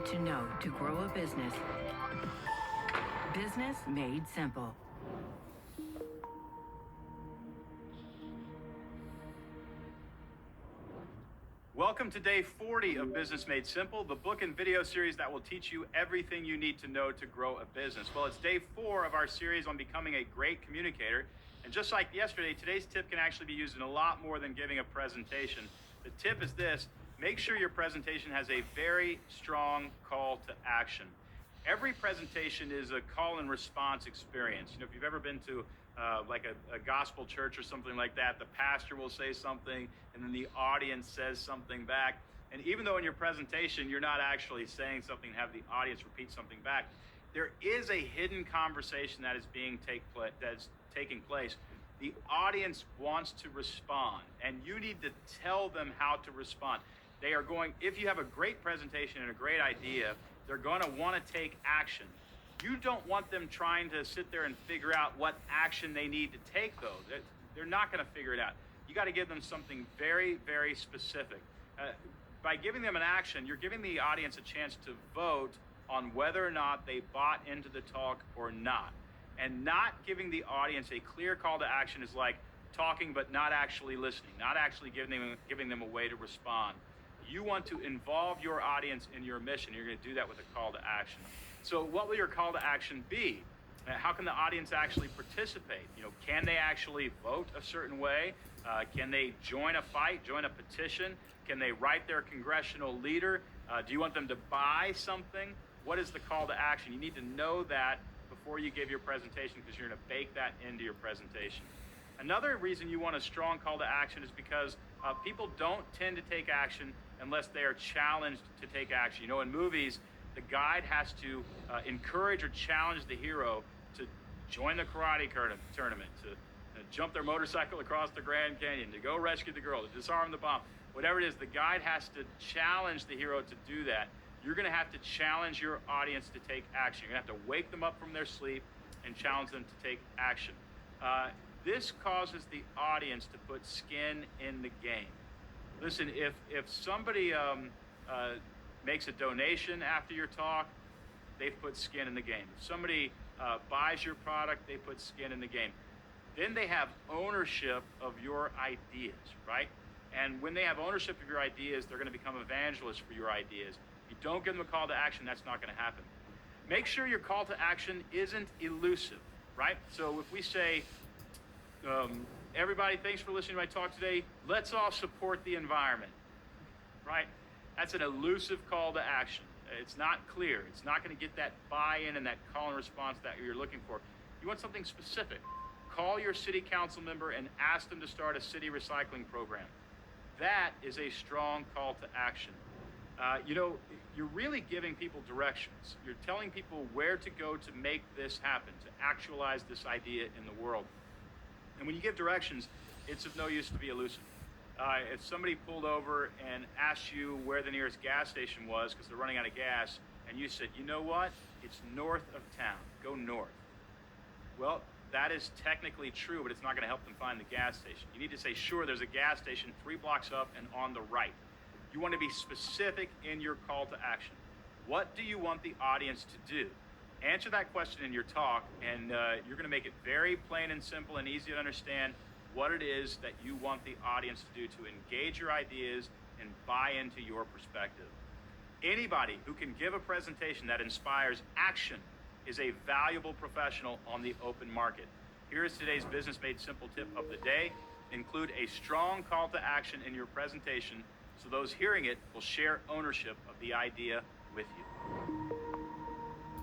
To know to grow a business. Business made simple. Welcome to day 40 of Business Made Simple, the book and video series that will teach you everything you need to know to grow a business. Well, it's day 4 of our series on becoming a great communicator. And just like yesterday, today's tip can actually be used in a lot more than giving a presentation. The tip is this: make sure your presentation has a very strong call to action. Every presentation is a call and response experience. You know, if you've ever been to like a gospel church or something like that, the pastor will say something and then the audience says something back. And even though in your presentation you're not actually saying something, have the audience repeat something back, there is a hidden conversation that is taking place. The audience wants to respond, and you need to tell them how to respond. They are going, if you have a great presentation and a great idea, they're going to want to take action. You don't want them trying to sit there and figure out what action they need to take, though. They're not going to figure it out. You got to give them something very, very specific. By giving them an action, you're giving the audience a chance to vote on whether or not they bought into the talk or not. And not giving the audience a clear call to action is like talking but not actually listening, not actually giving them a way to respond. You want to involve your audience in your mission. You're going to do that with a call to action. So what will your call to action be? How can the audience actually participate? You know, can they actually vote a certain way? Can they join a fight, join a petition? Can they write their congressional leader? Do you want them to buy something? What is the call to action? You need to know that before you give your presentation, because you're going to bake that into your presentation. Another reason you want a strong call to action is because people don't tend to take action unless they are challenged to take action. You know, in movies, the guide has to encourage or challenge the hero to join the karate tournament, to jump their motorcycle across the Grand Canyon, to go rescue the girl, to disarm the bomb. Whatever it is, the guide has to challenge the hero to do that. You're going to have to challenge your audience to take action. You're going to have to wake them up from their sleep and challenge them to take action. This causes the audience to put skin in the game. Listen, if somebody makes a donation after your talk, they've put skin in the game. If somebody buys your product, they put skin in the game. Then they have ownership of your ideas, right? And when they have ownership of your ideas, they're going to become evangelists for your ideas. If you don't give them a call to action, that's not going to happen. Make sure your call to action isn't elusive, right? So if we say, everybody, thanks for listening to my talk today. Let's all support the environment, right? That's an elusive call to action. It's not clear. It's not going to get that buy-in and that call and response that you're looking for. You want something specific. Call your city council member and ask them to start a city recycling program. That is a strong call to action. You know, you're really giving people directions. You're telling people where to go to make this happen, to actualize this idea in the world. And when you give directions, it's of no use to be elusive. If somebody pulled over and asked you where the nearest gas station was because they're running out of gas, and you said, you know what, it's north of town, go north. Well, that is technically true, but it's not going to help them find the gas station. You need to say, sure, there's a gas station 3 blocks up and on the right. You want to be specific in your call to action. What do you want the audience to do? Answer that question in your talk, and you're going to make it very plain and simple and easy to understand what it is that you want the audience to do to engage your ideas and buy into your perspective. Anybody who can give a presentation that inspires action is a valuable professional on the open market. Here is today's Business Made Simple tip of the day. Include a strong call to action in your presentation so those hearing it will share ownership of the idea with you.